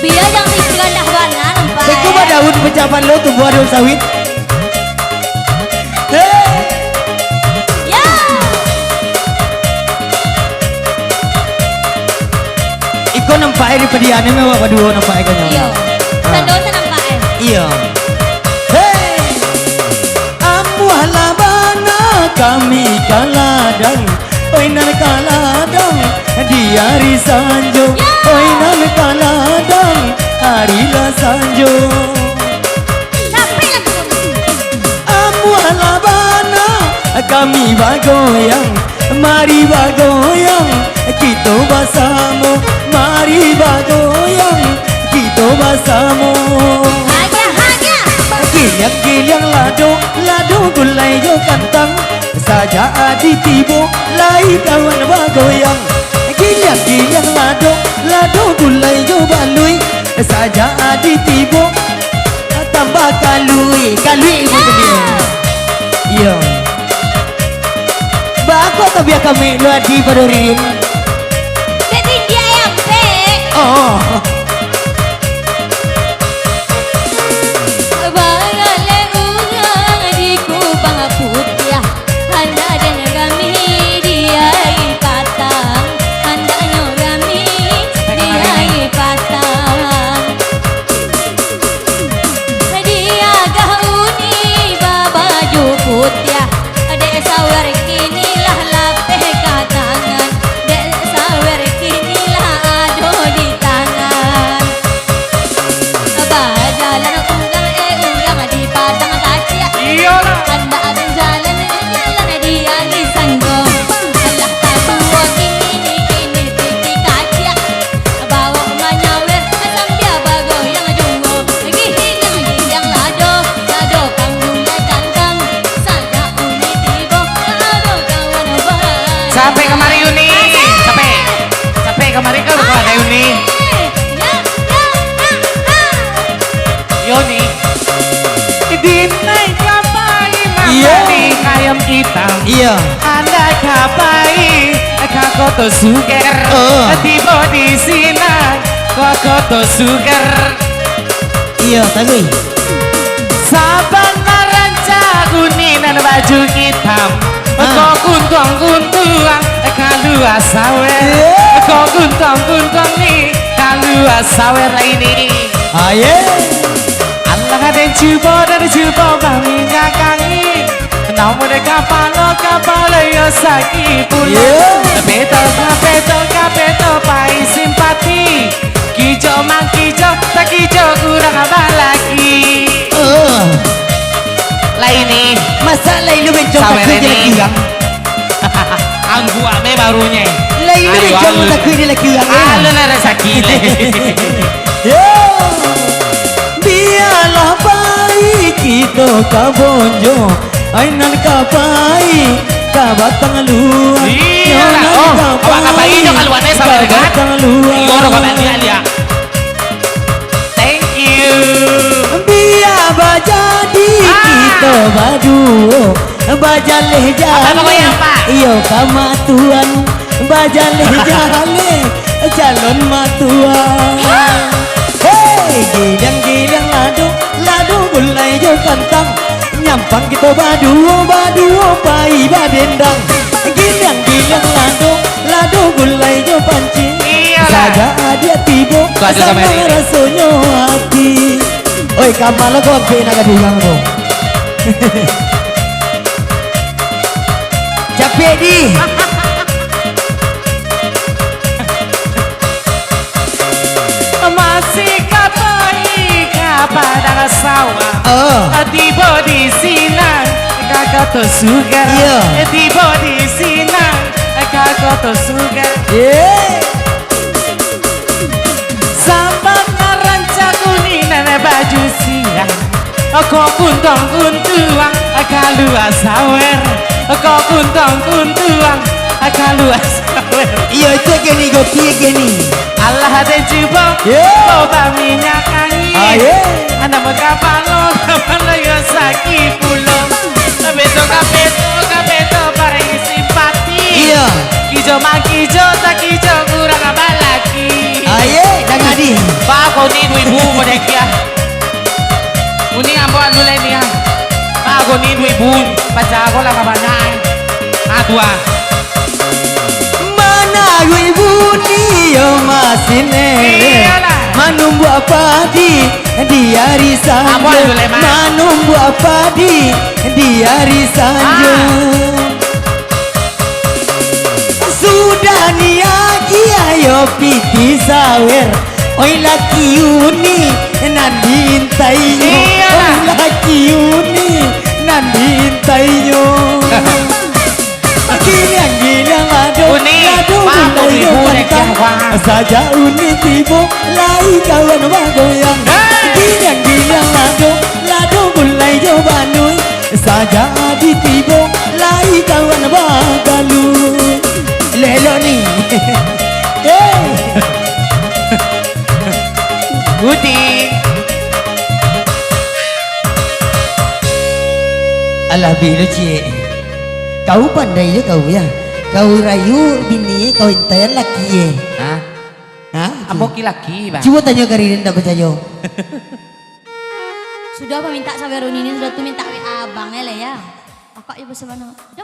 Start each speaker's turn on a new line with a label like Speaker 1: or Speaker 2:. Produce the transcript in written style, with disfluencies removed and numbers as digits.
Speaker 1: Biar yang istilah dahwanan Pak.
Speaker 2: Beku mah daun pecapan lo tuh buah daun sawit.
Speaker 1: Ya.
Speaker 2: Iko nampak di pediane mewah paduo nampak ikannya.
Speaker 1: Iya. Sandosa nampak
Speaker 2: Iya. Hey, amuah labana kami kaladang, oi nan kaladang di hari sanjo, oi nan kaladang hari la sanjo.
Speaker 1: Sampai lagi.
Speaker 2: Amuah labana kami bagoyang, mari bagoyang kita bersama, mari bagoyang kita bersama. Gilyang-gilyang lado gulai yo kantang, saja adi tibo lai kawan bagoyang. Gilyang-gilyang lado gulai yo balui, saja adi tibo tambah kalui ibu dia. Iya. Bako tapi kami lu adi badorin.
Speaker 1: Ketinggi ayam pe.
Speaker 2: Oh.
Speaker 3: Sampai kemari Yuni, sampai kemari kan bukan ada Yuni. Yuni, dinai kapai mangani ayam hitam.
Speaker 2: Iya.
Speaker 3: Anda kapai kakoto suger, tiba di sini kakoto suger.
Speaker 2: Iya, tapi
Speaker 3: Saban ranca kuningan baju hitam. Kok kuntuang kalau asawer, kok kuntuang nih kalau asawer ini.
Speaker 2: Aye,
Speaker 3: Allah ada coba dari coba kami nyakangi. Namun kapal yo sakit pulau. Kapeto pai simpati. Kijo mang kijo tak kijo kurang apa lagi. Lah ini
Speaker 2: masalah ini mencoba kerja lagi yang
Speaker 3: anggu ame barunya.
Speaker 2: lah ini mencoba kerja lagi yang
Speaker 3: Halo nara sakile.
Speaker 2: Yo, biarlah baik kita kabonjo, ainan kapai kabatang luar.
Speaker 3: Iya lah, oh, kapai itu kaluannya sama dengan. Iya orang kapai dia. Thank you.
Speaker 2: Biar bajadi kita baduo, bajaleh jale. Iyo kama tuan, bajaleh jale, calon matuan. Hey, gilang lado gulai jo kantang, nyampang kita baduo pai badendang. Gilang lado gulai jo pancing. Saja dia tibo, sama rasanya hati. Oi kamala ko pena ka digang mo. Capek di.
Speaker 3: Masih kapai kapadang sawah. Tiba di sini kakak to sugar. Tiba di sini kakak to sugar. Sampai ngaranca kuningan baju siang. Kok kuntuang kalau asawer. Kok kuntuang kalau asawer.
Speaker 2: Iya itu gini gopi gini.
Speaker 3: Allah ada coba. Coba minyak angin. Anak kapalo yo sakit pulau. Kapeto paling simpati.
Speaker 2: Iya.
Speaker 3: Kijo mang kijo tak kijo kurang apa lagi.
Speaker 2: Aye, dan adi.
Speaker 3: Pak kau ni 2,000 pada kia. Uning ambo dulu ni ya. Aku ni 2,000 baca aku lah kabangan. Dua.
Speaker 2: Mana ibu ni yo masine.
Speaker 3: Iyalah.
Speaker 2: Manumbu apa di hari sanjo.
Speaker 3: Apa dulu lemah?
Speaker 2: Manumbu apa di hari sanjo. Sudah niagi ayo piti sawer. Oi laki uni nandi intaiyo.
Speaker 3: Iyalah.
Speaker 2: Oi laki uni nandi intaiyo. Gilang ado
Speaker 3: Uni,
Speaker 2: ado
Speaker 3: Pak,
Speaker 2: mulai
Speaker 3: ibu dek
Speaker 2: goyang.
Speaker 3: yang wah.
Speaker 2: Saja uni tibo lai kawan magoyang.
Speaker 3: Hey!
Speaker 2: Gilang ado lado mulai jo banui. Saja di tibo lai kawan bagalu. Lelo ni. Eh.
Speaker 3: Uting.
Speaker 2: Alah bilu cie. Kau pandai je kau ya. Kau rayu bini kau intayan laki ye.
Speaker 3: Hah?
Speaker 2: Hah?
Speaker 3: Ambo laki bang.
Speaker 2: Coba tanya Karin tak percaya.
Speaker 1: Sudah meminta sampai Runi ini sudah tuh minta WA abangnya lah ya. Kakak ibu sebenarnya.